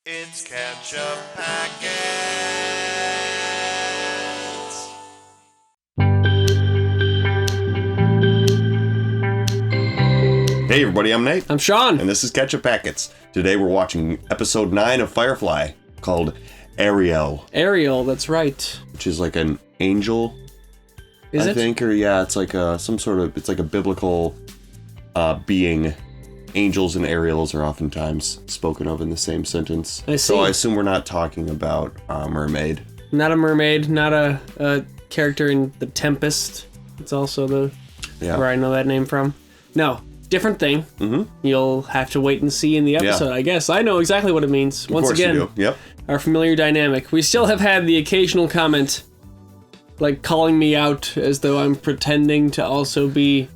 It's Ketchup Packets. Hey everybody, I'm Nate. I'm Sean. And this is Ketchup Packets. Today we're watching episode 9 of Firefly called Ariel. Ariel, that's right. Which is like an angel, Is I it? think, or yeah, it's like it's like a biblical being. Angels and Ariels are oftentimes spoken of in the same sentence. I see. So I assume we're not talking about a mermaid. Not a mermaid, not a character in The Tempest. It's also where I know that name from. No, different thing. Mm-hmm. You'll have to wait and see in the episode, I guess. I know exactly what it means. Once again, you do. Yep. Our familiar dynamic. We still have had the occasional comment, like calling me out as though I'm pretending to also be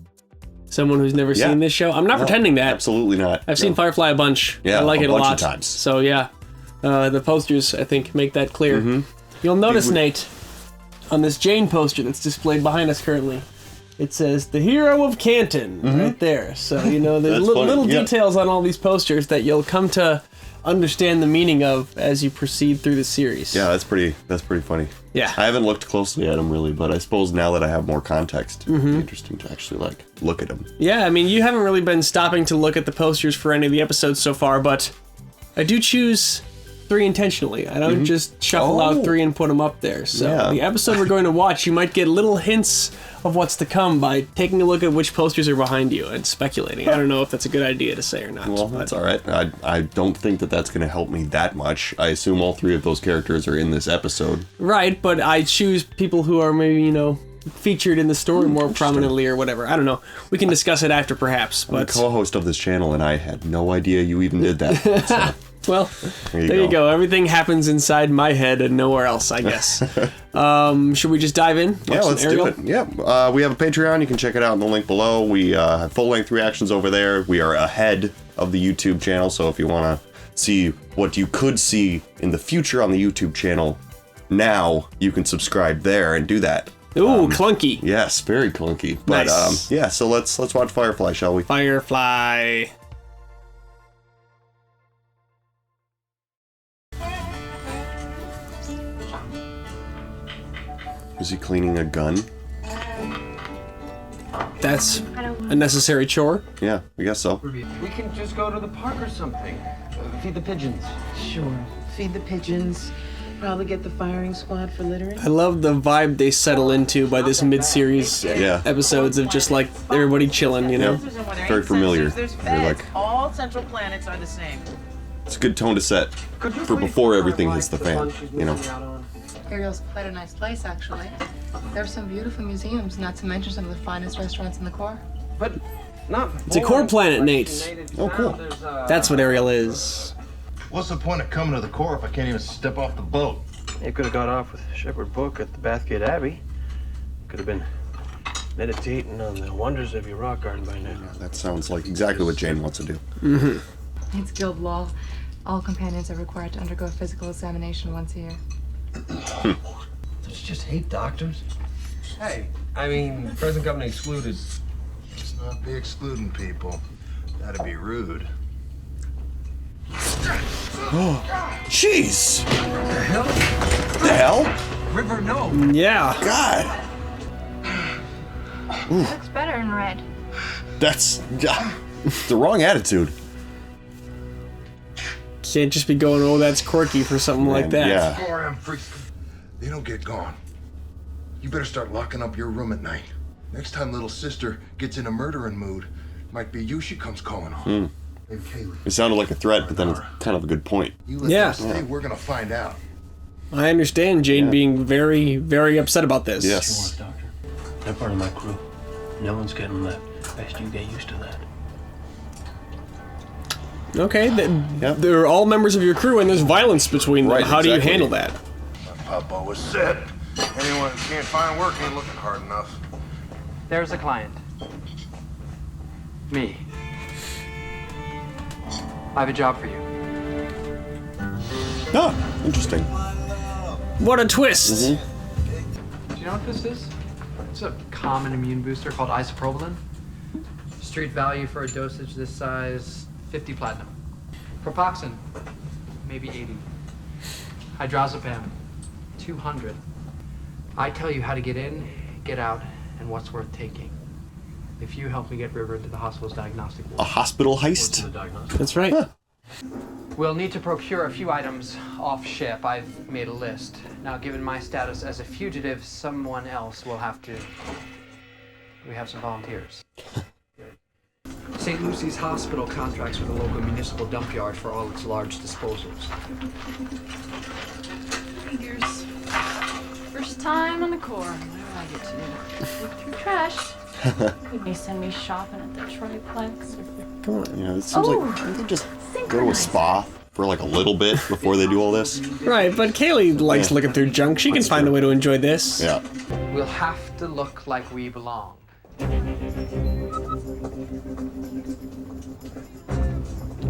someone who's never seen this show. I'm not pretending that. Absolutely not. I've seen Firefly a bunch. Yeah, I like it a bunch lot. of times. So yeah, the posters I think make that clear. Mm-hmm. You'll notice, Nate, on this Jane poster that's displayed behind us currently, it says "The Hero of Canton" right there. So you know there's little details on all these posters that you'll come to understand the meaning of as you proceed through the series. Yeah, that's pretty funny. Yeah. I haven't looked closely at them really, but I suppose now that I have more context, it'd be interesting to actually look at them. Yeah, I mean, you haven't really been stopping to look at the posters for any of the episodes so far, but I do choose 3 intentionally. I don't just shuffle out 3 and put them up there. So the episode we're going to watch, you might get little hints of what's to come by taking a look at which posters are behind you and speculating. I don't know if that's a good idea to say or not. Well, that's all right. I don't think that that's going to help me that much. I assume all 3 of those characters are in this episode. Right, but I choose people who are maybe, featured in the story more prominently or whatever. I don't know. We can discuss it after perhaps. But I'm the co-host of this channel, and I had no idea you even did that. So. Well, there you go. Everything happens inside my head and nowhere else, I guess. Should we just dive in? Yeah, let's do it. Yeah, we have a Patreon. You can check it out in the link below. We have full-length reactions over there. We are ahead of the YouTube channel, so if you want to see what you could see in the future on the YouTube channel now, you can subscribe there and do that. Ooh, clunky. Yes, very clunky. But nice. Yeah, so let's watch Firefly, shall we? Firefly. Is he cleaning a gun? That's a necessary chore. Yeah, I guess so. We can just go to the park or something. Feed the pigeons. Sure. Feed the pigeons. Probably get the firing squad for littering. I love the vibe they settle into by this mid-series episodes of just like everybody chilling, Very familiar. Very like all central planets are the same. it's a good tone to set for before everything hits the fan, Ariel's quite a nice place, actually. There's some beautiful museums, not to mention some of the finest restaurants in the core. But not. It's a core planet, Nate. Oh, cool. That's what Ariel is. What's the point of coming to the core if I can't even step off the boat? You could have got off with Shepherd Book at the Bathgate Abbey. Could have been meditating on the wonders of your rock garden by now. That sounds like exactly what Jane wants to do. Mm-hmm. It's guild law. All companions are required to undergo a physical examination once a year. Don't you just hate doctors? Hey, I mean, present company excluded. Let's not be excluding people. That'd be rude. Jeez! The hell? River, no. Yeah. God! Looks better in red. That's the wrong attitude. Can't just be going, oh, that's quirky for something like that. Yeah. 4M freaks. They don't get gone. You better start locking up your room at night. Next time little sister gets in a murdering mood, might be you she comes calling on. Hey, Kaylee. It sounded like a threat, but then it's kind of a good point. You let them stay, we're gonna find out. I understand Jane being very, very upset about this. Yes. Doctor. They're part of my crew. No one's getting left. Best you get used to that. Okay, they're all members of your crew and there's violence between them. Right, How do you exactly. handle that? My papa always said, anyone who can't find work ain't looking hard enough. There's a client. Me. I have a job for you. Oh, interesting. What a twist! Do you know what this is? It's a common immune booster called isoprobalin. Street value for a dosage this size, 50 platinum. Propoxin, maybe 80. Hydrazepam, 200. I tell you how to get in, get out, and what's worth taking. If you help me get River into the hospital's diagnostic ward. A hospital heist? That's right. Huh. We'll need to procure a few items off ship. I've made a list. Now, given my status as a fugitive, someone else will have to. We have some volunteers. St. Lucy's Hospital contracts with a local municipal dump yard for all its large disposals. Figures. First time on the Corps. What do I get to do? Look through trash. Could they send me shopping at the Triplex? Come on, you know, it seems like they just go to a spa for like a little bit before they do all this. Right, but Kaylee likes looking through junk. She can find a way to enjoy this. Yeah. We'll have to look like we belong.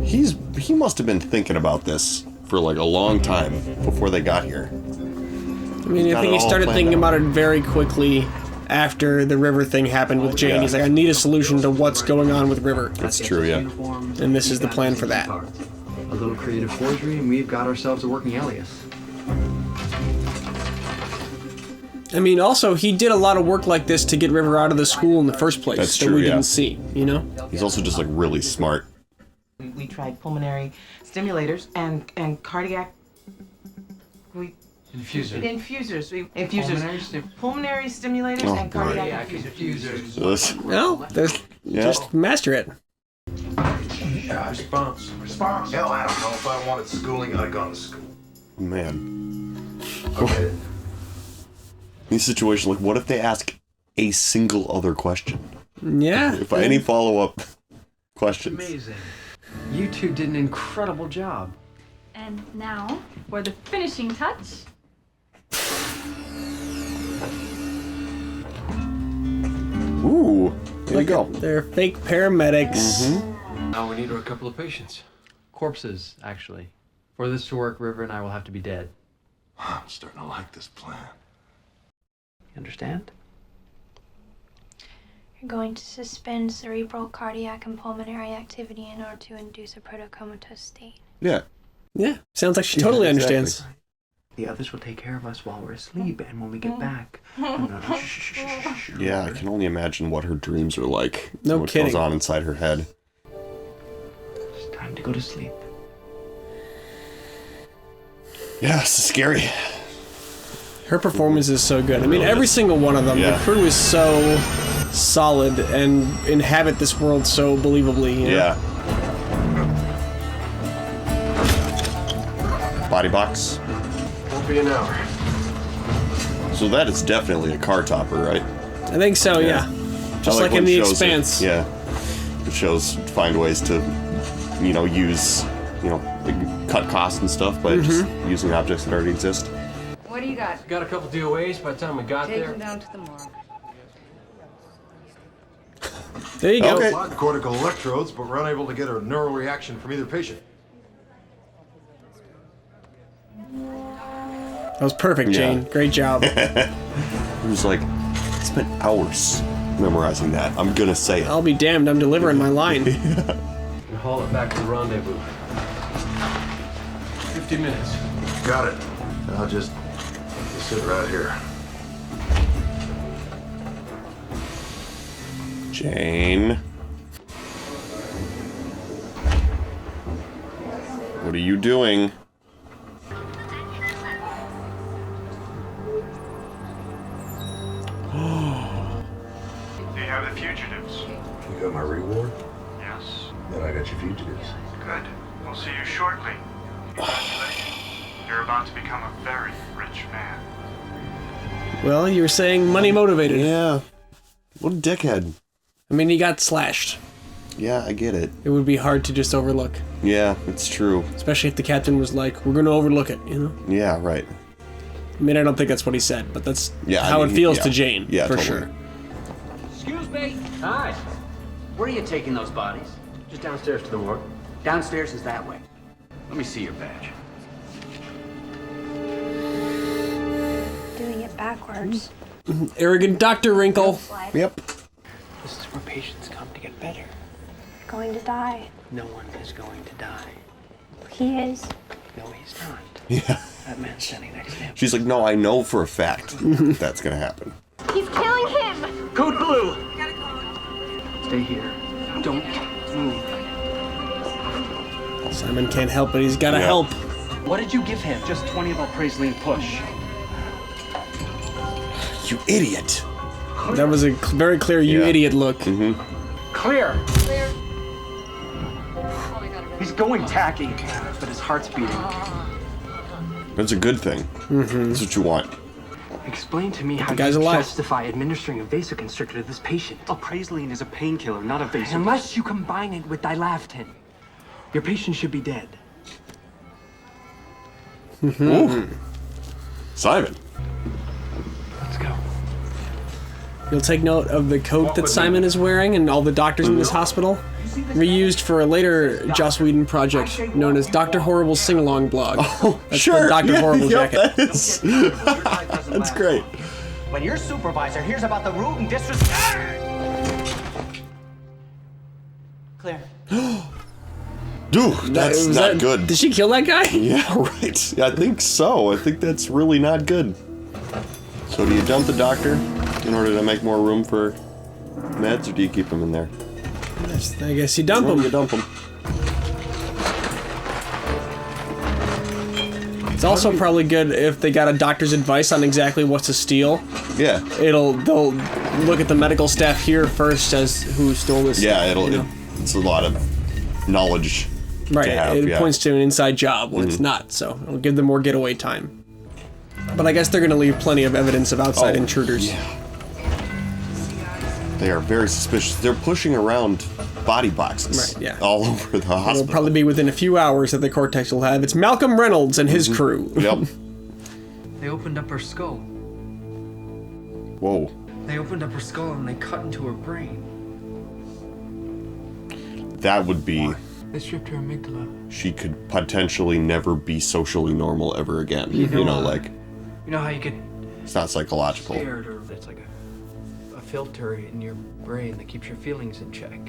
He must have been thinking about this for like a long time before they got here. I mean, I think he started thinking about it very quickly after the River thing happened with Jane. He's like, I need a solution to what's going on with River. That's true, yeah. And this is the plan for that. A little creative forgery, and we've got ourselves a working alias. I mean, also, he did a lot of work like this to get River out of the school in the first place. That's that true, we yeah. didn't see, you know? He's also just like really smart. We tried pulmonary stimulators and cardiac. Infusers. Pulmonary stimulators and cardiac infusers. Well, there's just master it. Yeah, response. Hell, I don't know. If I wanted schooling, I'd gone to school. Man. Okay. These situations, like, what if they ask a single other question? Yeah. If any follow-up questions. Amazing. You two did an incredible job. And now, for the finishing touch. Ooh, there you go. They're fake paramedics. Now we need a couple of patients. Corpses, actually. For this to work, River and I will have to be dead. I'm starting to like this plan. You understand? You're going to suspend cerebral, cardiac, and pulmonary activity in order to induce a protocomatose state. Yeah. Yeah, sounds like she totally understands. The others will take care of us while we're asleep, and when we get back... No, shh. Yeah, I can only imagine what her dreams are like. No what kidding. goes on inside her head. It's time to go to sleep. Yeah, it's scary. Her performance is so good. I mean, every single one of them. Yeah. The crew is so solid and inhabit this world so believably. You know? Yeah. Body box. Won't be an hour. So that is definitely a car topper, right? I think so, yeah. Just I like when in The shows Expanse. Yeah. The shows find ways to, you know, use, you know, like cut costs and stuff by just using objects that already exist. What do you got? Got a couple DOAs by the time we got Take there. him down to the morgue. There you go. Okay. A lot of cortical electrodes, but we're unable to get a neural reaction from either patient. That was perfect, Jane. Great job. It was like, I spent hours memorizing that. I'm gonna say it. I'll be damned, I'm delivering my line. And haul it back to the rendezvous. 50 minutes. Got it. I'll just sit right here. Jane. What are you doing? Do you have the fugitives? You got my reward? Yes. Then I got your fugitives. Good. We'll see you shortly. Congratulations. You're about to become a very rich man. Well, you were saying money motivated. Yeah. What a dickhead. I mean, he got slashed. Yeah, I get it. It would be hard to just overlook. Yeah, it's true. Especially if the captain was like, we're going to overlook it, you know? Yeah, right. I mean, I don't think that's what he said, but that's how I mean, it feels yeah. to Jane, Yeah, for totally. sure. Excuse me. Hi. Where are you taking those bodies? Just downstairs to the morgue. Downstairs is that way. Let me see your badge. Doing it backwards. Arrogant Dr. Wrinkle. Yep. This is where patients come to get better. You're going to die. No one is going to die. He is. No, he's not. Yeah. That man's standing next to him. She's like, no, I know for a fact that's gonna happen. He's killing him! Code blue! Stay here. Don't move. Simon can't help it. He's gotta help. What did you give him? Just 20 about Presley and push. You idiot. That was a very clear you idiot look. Clear. Clear. He's going tacky, but his heart's beating. That's a good thing. That's what you want. Explain to me how guy's you alive. justify administering a vasoconstrictor to this patient. Prazoline is a painkiller, not a vasoconstrictor. Unless you combine it with dilaftin. Your patient should be dead. Ooh. Simon. Let's go. You'll take note of the coat that Simon is wearing and all the doctors in this hospital. Reused for a later Joss Whedon project known as Dr. Horrible's Sing-Along blog. Oh, That's sure. the Dr. Horrible jacket. That is. That's great. When your supervisor hears about the rude and disrespect... Clear. Dude, that's not good. Did she kill that guy? Yeah, right. Yeah, I think so. I think that's really not good. So do you dump the doctor in order to make more room for meds, or do you keep him in there? I guess you dump him. You dump him. It's also probably good if they got a doctor's advice on exactly what to steal. Yeah. They'll look at the medical staff here first as who stole this. Yeah, stuff, it's a lot of knowledge. Right, to have, it points to an inside job when it's not, so it'll give them more getaway time. But I guess they're going to leave plenty of evidence of outside intruders. Yeah. They are very suspicious. They're pushing around body boxes all over the hospital. It'll probably be within a few hours that the Cortex will have. It's Malcolm Reynolds and his crew. Yep. They opened up her skull. Whoa. They opened up her skull and they cut into her brain. That would be... They stripped her amygdala. She could potentially never be socially normal ever again. You know, like... You know how you get... It's not psychological. Scared, or it's like a filter in your brain that keeps your feelings in check.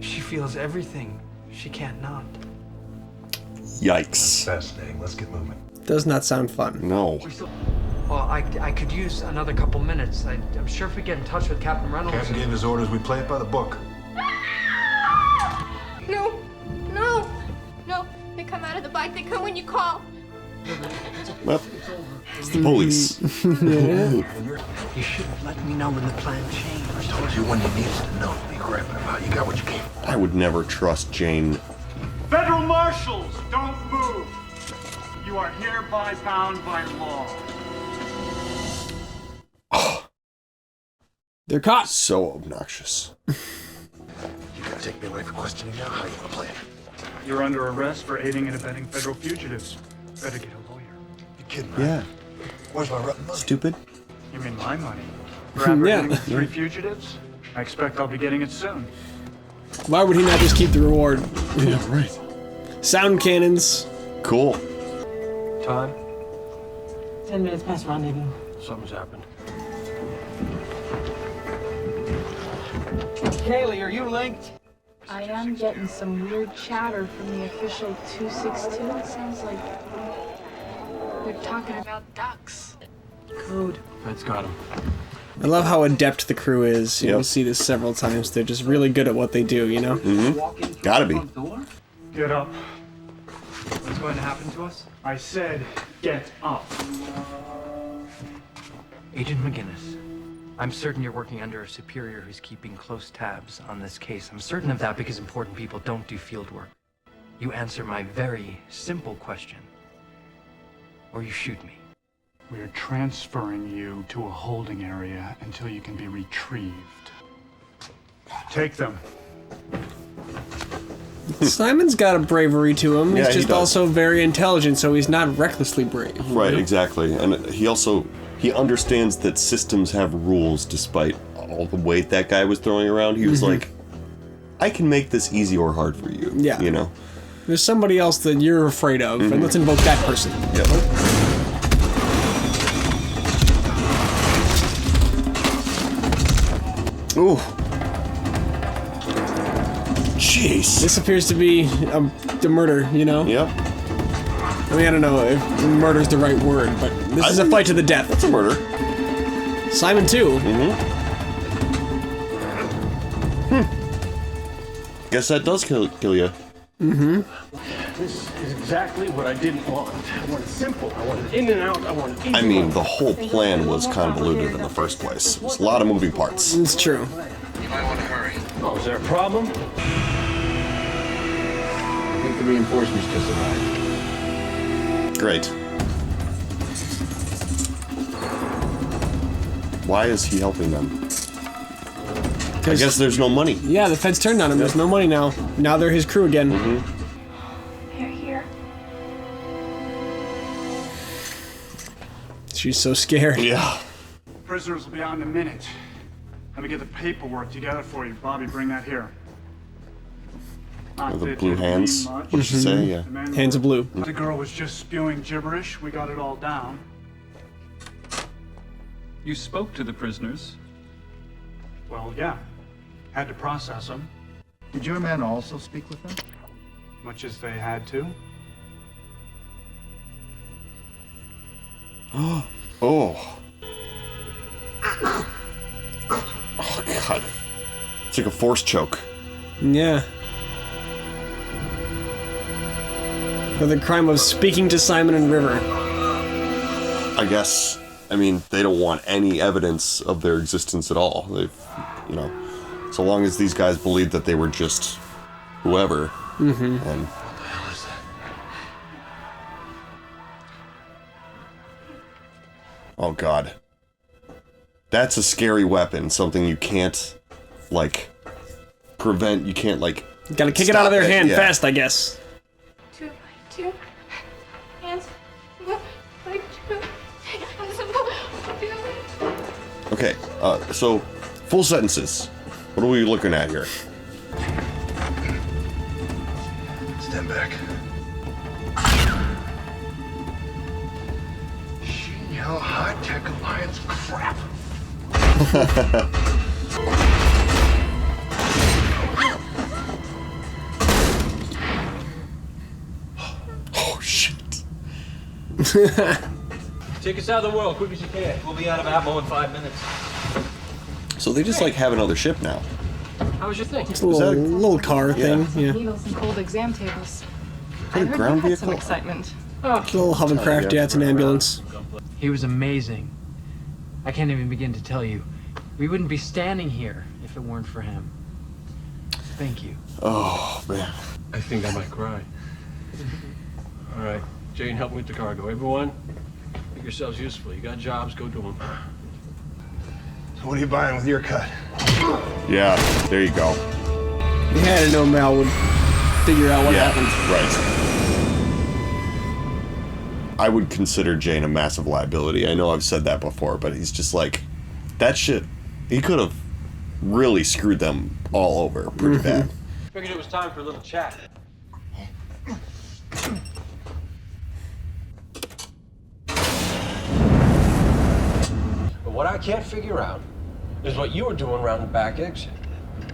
She feels everything. She can't not. Yikes. That's fascinating. Let's get moving. Does not sound fun. No. Well, I could use another couple minutes. I'm sure if we get in touch with Captain Reynolds... Captain gave his orders. We play it by the book. No, no, no. They come out of the bike. They come when you call. Well, it's the police. You should have let me know when the plan changed. I told you when you needed to know. What are you grabbing about? You got what you came for. I would never trust Jane. Federal marshals, don't move. You are hereby bound by law. They're caught. So obnoxious. You gonna take me away for questioning now? How you gonna play it? You're under arrest for aiding and abetting federal fugitives. Better get a lawyer. You kidding, right? Yeah. Where's my rotten money? Stupid. You mean my money? For apprehending 3 fugitives? I expect I'll be getting it soon. Why would he not just keep the reward? Yeah, right. Sound cannons. Cool. Time? 10 minutes past rendezvous. Something's happened. Kaylee, are you linked? I am getting some weird chatter from the official 262. It sounds like they're talking about ducks. Code. Fed's got him. I love how adept the crew is. You'll see this several times. They're just really good at what they do, you know? Mm-hmm. Gotta be. Get up. What's going to happen to us? I said, get up. Agent McGinnis, I'm certain you're working under a superior who's keeping close tabs on this case. I'm certain of that because important people don't do field work. You answer my very simple question, or you shoot me. We're transferring you to a holding area until you can be retrieved. Take them. Simon's got a bravery to him. Yeah, He's he just does. also very intelligent, so he's not recklessly brave. Right, you know? exactly. And he understands that systems have rules despite all the weight that guy was throwing around. He was like, I can make this easy or hard for you. Yeah. You know? There's somebody else that you're afraid of, and let's invoke that person. Yep. Ooh. Jeez. This appears to be the murder, you know? Yep. I mean, I don't know if murder's the right word, but this is a fight to the death. It's a murder. Simon too. Guess that does kill you. This is exactly what I didn't want. I wanted simple. I wanted in and out. I wanted easy. I mean, the whole plan was convoluted in the first place. There's a lot of moving parts. It's true. You might want to hurry. Oh, is there a problem? I think the reinforcements just arrived. Great. Why is he helping them? I guess there's no money. Yeah, the feds turned on him. There's no money now. Now they're his crew again. They're here. She's so scared. Yeah. Prisoners will be out in a minute. Let me get the paperwork together for you. Bobby, bring that here. The blue hands. What did she say? Yeah. Hands of blue. The girl was just spewing gibberish. We got it all down. You spoke to the prisoners? Well, yeah. Had to process them. Did your men also speak with them? Much as they had to. Oh. Oh, God. It's like a force choke. Yeah. For the crime of speaking to Simon and River. I guess, I mean, they don't want any evidence of their existence at all. They've, you know, so long as these guys believe that they were just whoever. And What the hell is that? oh God, that's a scary weapon. Something you can't, like, prevent. You can't, like, gotta kick it out of their hand fast, I guess. 2 by 2 hands. Like 2 hands. Okay, so full sentences. What are we looking at here? Stand back. Hell, high-tech alliance crap. Oh shit. Take us out of the world, quick as you can. We'll be out of ammo in 5 minutes. So they just like have another ship now. How was your thing? It's a little car thing, yeah. Needles and cold exam tables. a I heard ground you had some vehicle? excitement. It's a little hovercraft, yeah, it's an ambulance. He was amazing. I can't even begin to tell you. We wouldn't be standing here if it weren't for him. Thank you. Oh, man. I think I might cry. All right, Jane, help me with the cargo. Everyone, make yourselves useful. You got jobs, go do them. So what are you buying with your cut? Yeah, there you go. You had to know Mal would figure out what happened. Right. I would consider Jane a massive liability. I know I've said that before, but he's just like, that shit, he could have really screwed them all over pretty bad. Figured it was time for a little chat. But what I can't figure out is what you were doing around the back exit.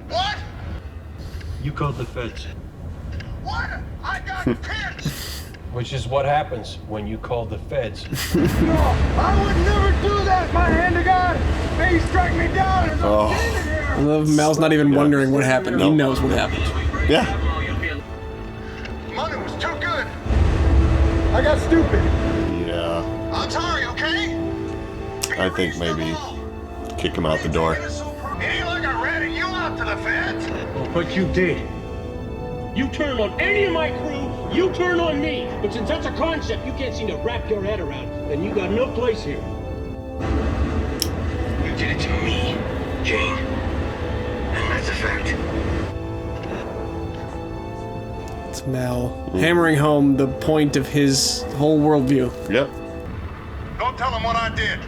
What? You called the feds. What? I got pissed! Which is what happens when you call the feds. No, I would never do that, my hand to God! They strike me down and I'm standing here! I love Mal's not even wondering what happened. He knows what happened. Yeah. Money was too good. I got stupid. Yeah. I'm sorry, okay? I think maybe kick him out the door. It ain't like I ratted you out to the feds. Well, but you did. You turn on any of my crew, you turn on me. But since that's a concept you can't seem to wrap your head around, then you got no place here. You did it to me, Jane. And that's a fact. It's Mal hammering home the point of his whole worldview. Yep. Don't tell them what I did.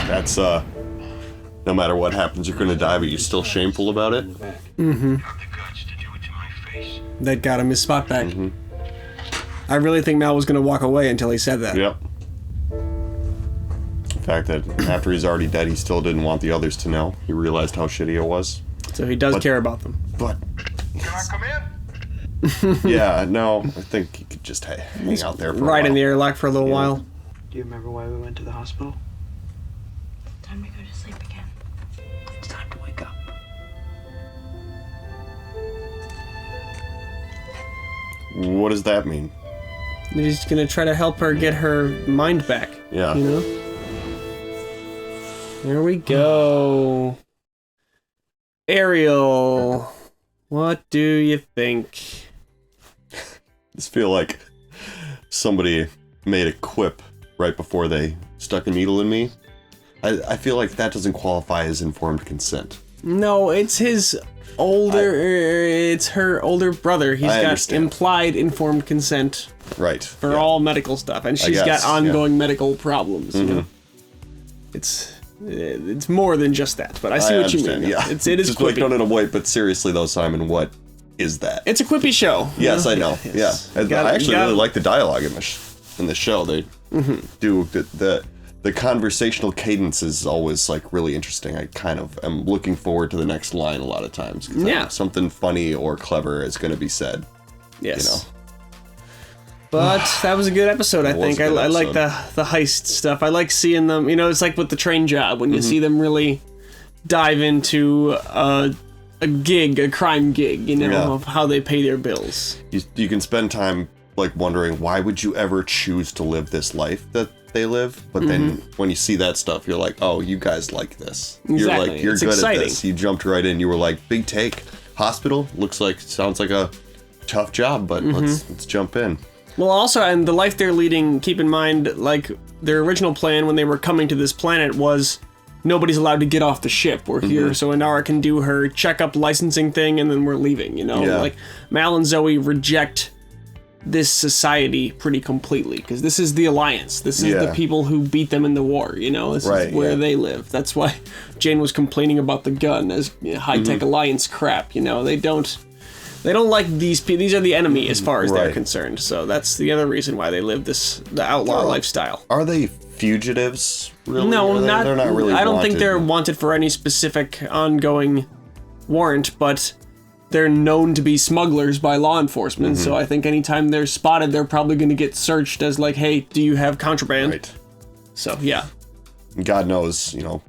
That's, no matter what happens, you're gonna die, but you're still shameful about it. Mm-hmm. Have the guts to do it to my face. That got him his spot back. I really think Mal was gonna walk away until he said that. Yep. The fact that after he's already dead, he still didn't want the others to know. He realized how shitty it was. So he does care about them. But Can I come in? yeah, no, I think he could just hang out there for a Right while. in the airlock for a little while. Do you remember why we went to the hospital? Time to go to sleep again. It's time to wake up. What does that mean? He's gonna try to help her get her mind back. Yeah. You know? There we go. Ariel, what do you think? I just feel like somebody made a quip right before they stuck a needle in me. I feel like that doesn't qualify as informed consent. No, it's his older... it's her older brother. He's got understand. implied informed consent Right. for all medical stuff, and she's guess, got ongoing medical problems. You Mhm. know? It's more than just that, but I see what you understand, mean. Yeah. It is just like, quippy. no, wait, but seriously though, Simon, what is that? It's a quippy show. you Yes, know? I know. Yes. Yeah. You gotta- I actually you gotta- really like the dialogue in the show. They do the conversational cadence is always like really interesting. I kind of am looking forward to the next line a lot of times. 'Cause Yeah. something funny or clever is going to be said. Yes. You know. But that was a good episode, I It was think. a good I like episode. the heist stuff. I like seeing them, you know, it's like with the train job, when you Mm-hmm. see them really dive into a crime gig, you know, Yeah. of how they pay their bills. You can spend time like wondering why would you ever choose to live this life that they live, but then when you see that stuff, you're like, oh, you guys like this. You're Exactly. like, you're It's good exciting. at this. You jumped right in. You were like, big take. Hospital sounds like a tough job, but let's jump in. Well, also, and the life they're leading, keep in mind, like, their original plan when they were coming to this planet was nobody's allowed to get off the ship. We're here so Inara can do her checkup licensing thing, and then we're leaving, you know? Yeah. Like, Mal and Zoe reject this society pretty completely, because this is the Alliance. This is the Yeah. people who beat them in the war, you know? This Right, is where yeah. they live. That's why Jane was complaining about the gun as high-tech Alliance crap, you know? They don't like these people. These are the enemy as far as they're Right. concerned. So that's the other reason why they live the outlaw lifestyle. Are they fugitives? Really? No, They're not really. I don't think wanted. they're wanted for any specific ongoing warrant, but they're known to be smugglers by law enforcement. So I think anytime they're spotted, they're probably going to get searched as like, hey, do you have contraband? Right. So yeah. God knows, you know,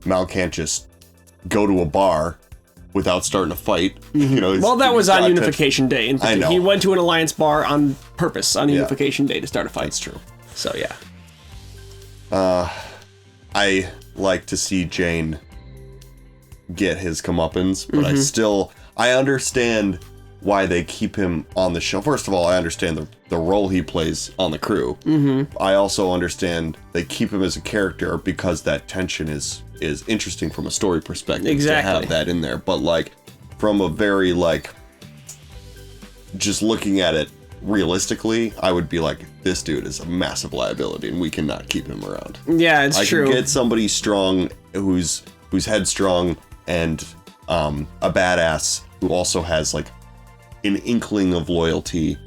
Mal can't just go to a bar without starting a fight. You know. Well, that was on he's got Unification Day. I know. He went to an Alliance bar on purpose on Yeah. Unification Day to start a fight. That's true. So yeah. I like to see Jane get his comeuppance, but I understand why they keep him on the show. First of all, I understand the role he plays on the crew. I also understand they keep him as a character because that tension is interesting from a story perspective Exactly. to have that in there. But like from a very like just looking at it realistically, I would be like, this dude is a massive liability and we cannot keep him around. Yeah, it's I true. can get somebody strong who's headstrong and a badass who also has like an inkling of loyalty,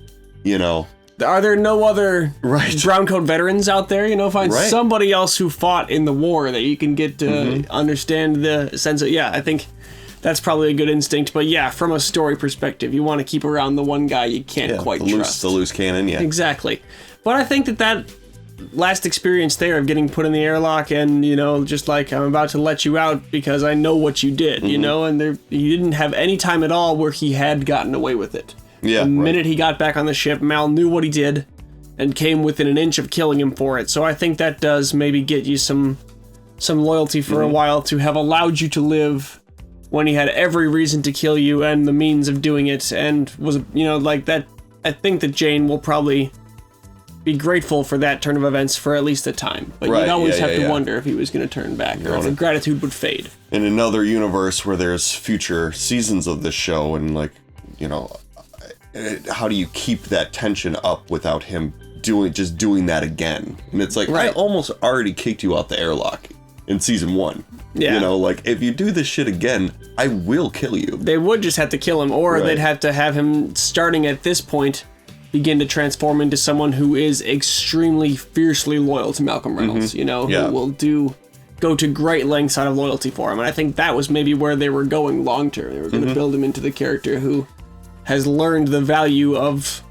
you know. Are there no other brown coat veterans out there? You know, find Right. somebody else who fought in the war that you can get to understand the sense of. Yeah, I think that's probably a good instinct. But yeah, from a story perspective, you want to keep around the one guy you can't quite trust. The loose cannon, yeah. Exactly. But I think that last experience there of getting put in the airlock and, you know, just like, I'm about to let you out because I know what you did, you know, and he didn't have any time at all where he had gotten away with it. Yeah. The minute he got back on the ship, Mal knew what he did and came within an inch of killing him for it. So I think that does maybe get you some loyalty for a while to have allowed you to live when he had every reason to kill you and the means of doing it, and was, you know, like that. I think that Jane will probably be grateful for that turn of events for at least a time. But Right, you'd always yeah, have to yeah. wonder if he was going to turn back or if the gratitude would fade. In another universe where there's future seasons of this show and like, you know, how do you keep that tension up without him doing that again? And it's like, I almost already kicked you out the airlock in season 1. Yeah. You know, like if you do this shit again, I will kill you. They would just have to kill him, or they'd have to have him, starting at this point, begin to transform into someone who is extremely fiercely loyal to Malcolm Reynolds, you know, who will do go to great lengths out of loyalty for him. And I think that was maybe where they were going long term. They were going to build him into the character who has learned the value of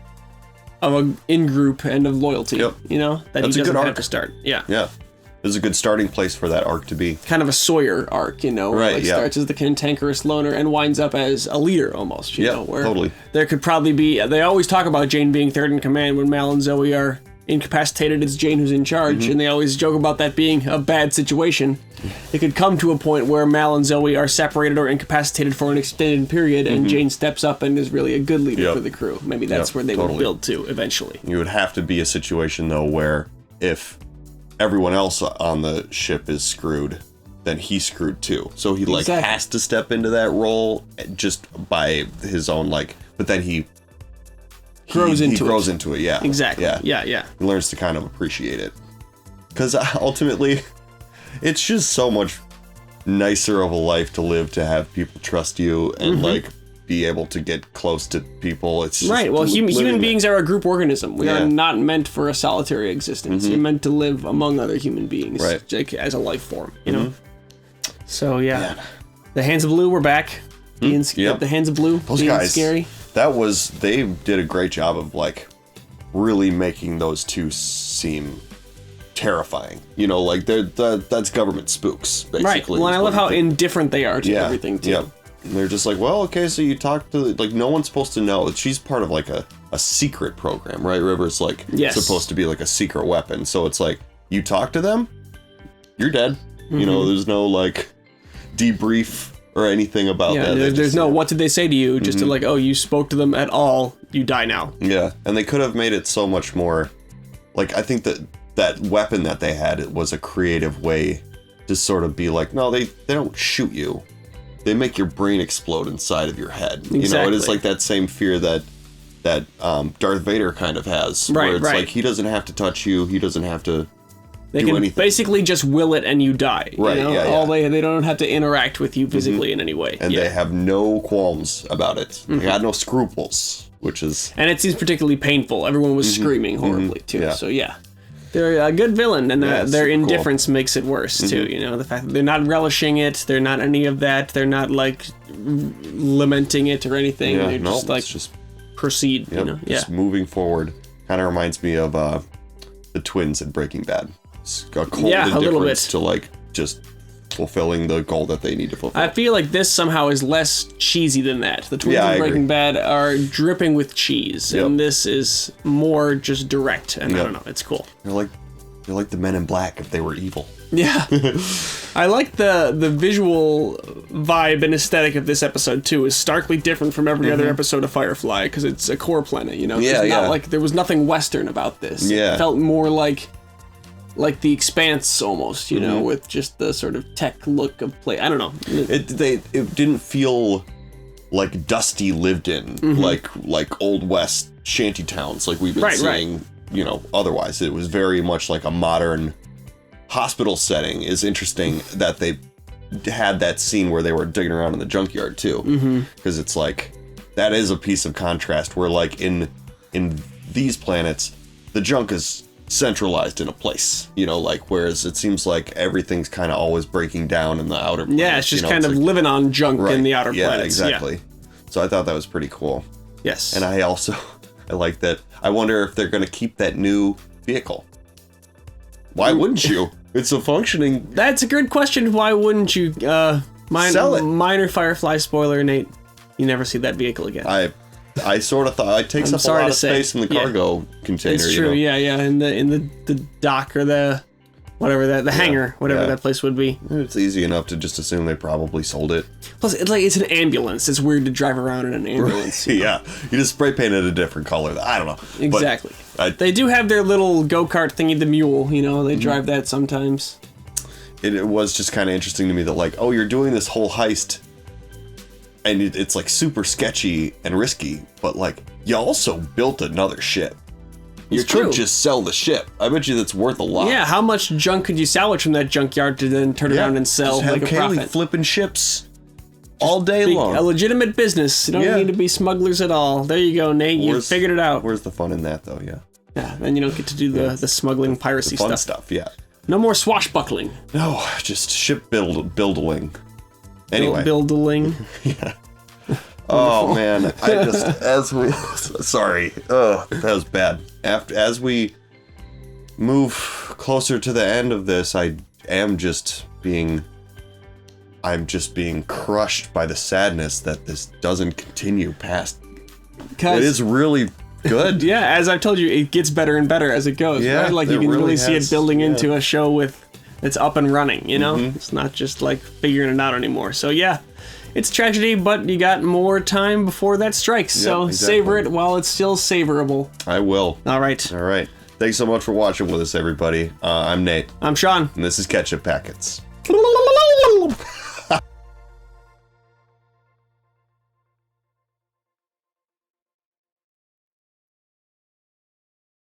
an in-group and of loyalty, you know? That That's he a good doesn't have arc. to start. Yeah. Yeah. It was a good starting place for that arc to be. Kind of a Sawyer arc, you know? Where Right, like yeah. starts as the cantankerous loner and winds up as a leader almost, you know? Where totally. There could probably be... They always talk about Jane being third in command when Mal and Zoe are incapacitated. It's Jane who's in charge, and they always joke about that being a bad situation. It could come to a point where Mal and Zoe are separated or incapacitated for an extended period, and Jane steps up and is really a good leader for the crew. Maybe that's where they would build to eventually. You would have to be a situation, though, where if everyone else on the ship is screwed, then he's screwed too. So he like has to step into that role just by his own but then he grows into it. Yeah, Exactly. Yeah. He learns to kind of appreciate it, because ultimately, it's just so much nicer of a life to live to have people trust you and like be able to get close to people. It's just right. Well, human living beings are a group organism. We Yeah. are not meant for a solitary existence. You're meant to live among other human beings, Right. like, as a life form. You know. So yeah, the Hands of Blue were back. Being the Hands of Blue. Those being guys, scary. They did a great job of like really making those two seem terrifying. You know, like that's government spooks, basically. Right. Well, and I love how indifferent they are to Yeah, everything too. yeah. And they're just like, well, okay, so you talk to, like, no one's supposed to know. She's part of, like, a secret program, right? River's, like, supposed to be, like, a secret weapon. So it's like, you talk to them, you're dead. You know, there's no, like, debrief or anything about that. There's no, what did they say to you? Just to, like, oh, you spoke to them at all, you die now. Yeah, and they could have made it so much more, like, I think that weapon that they had, it was a creative way to sort of be like, no, they don't shoot you. They make your brain explode inside of your head. You know, it is like that same fear that Darth Vader kind of has. Right, where it's right. like, he doesn't have to touch you. He doesn't have to They do can anything. basically just will it and you die. Right, You know? yeah. They don't have to interact with you physically in any way. And they have no qualms about it. They got no scruples, which is... And it seems particularly painful. Everyone was screaming horribly too. Yeah. So yeah. They're a good villain, and their super indifference makes it worse too. You know, the fact that they're not relishing it, they're not any of that, they're not like lamenting it or anything. Yeah, They're no, just like it's just proceed. Yep, You know, just moving forward. Kind of reminds me of the twins in Breaking Bad. It's a cold Yeah, a little indifference bit. to like just fulfilling the goal that they need to fulfill. I feel like this somehow is less cheesy than that. The twins I in Breaking agree. Bad are dripping with cheese, Yep. and this is more just direct. And I Yep. don't know, it's cool. They're like the Men in Black if they were evil. Yeah. I like the visual vibe and aesthetic of this episode too. Is starkly different from every other episode of Firefly because it's a core planet, you know. Yeah, It's not yeah. like there was nothing Western about this. Yeah. It felt more like The Expanse almost, you know, with just the sort of tech look of play. I don't know. It didn't feel like dusty lived in, like old West shanty towns like we've been seeing. You know, otherwise it was very much like a modern hospital setting. Is interesting that they had that scene where they were digging around in the junkyard too, because it's like that is a piece of contrast where like in these planets the junk is centralized in a place, you know, like whereas it seems like everything's kind of always breaking down in the outer planets. Yeah, it's just you know, kind of like, living on junk in the outer yeah, planets. exactly. So I thought that was pretty cool. Yes. And I like that. I wonder if they're going to keep that new vehicle. Why wouldn't you? It's a functioning... That's a good question. Why wouldn't you? Sell it. Minor Firefly spoiler, Nate. You never see that vehicle again. I sort of thought it takes I'm up a sorry lot to of say. space in the cargo container. It's you true. know? Yeah. In the dock or the whatever the hangar, whatever that place would be. It's easy enough to just assume they probably sold it. Plus, it's an ambulance. It's weird to drive around in an ambulance. Yeah, you just spray painted a different color. I don't know. Exactly. But they do have their little go-kart thingy, the mule. You know, they drive that sometimes. it was just kind of interesting to me that like, oh, you're doing this whole heist, and it's like super sketchy and risky, but like you also built another ship. You could just sell the ship. I bet you that's worth a lot. Yeah, how much junk could you salvage from that junkyard to then turn around and sell just have like a Kaylee profit? flipping ships all day long. A legitimate business. You don't need to be smugglers at all. There you go, Nate. You figured it out. Where's the fun in that, though? Yeah. Yeah, then you don't get to do the smuggling piracy fun stuff. Yeah. No more swashbuckling. No, just ship building. Anyway. Building. Yeah. Oh man, I just sorry. Oh, that was bad. As we move closer to the end of this, I'm just being crushed by the sadness that this doesn't continue past. It is really good. Yeah, as I've told you, it gets better and better as it goes. Yeah, right? Like you it can really really see it has, building yeah. into a show that's up and running. You know, Mhm. it's not just like figuring it out anymore. So yeah, it's tragedy, but you got more time before that strikes. Yep, so exactly. savor it while it's still savorable. I will. All right. All right. Thanks so much for watching with us, everybody. I'm Nate. I'm Sean. And this is Ketchup Packets.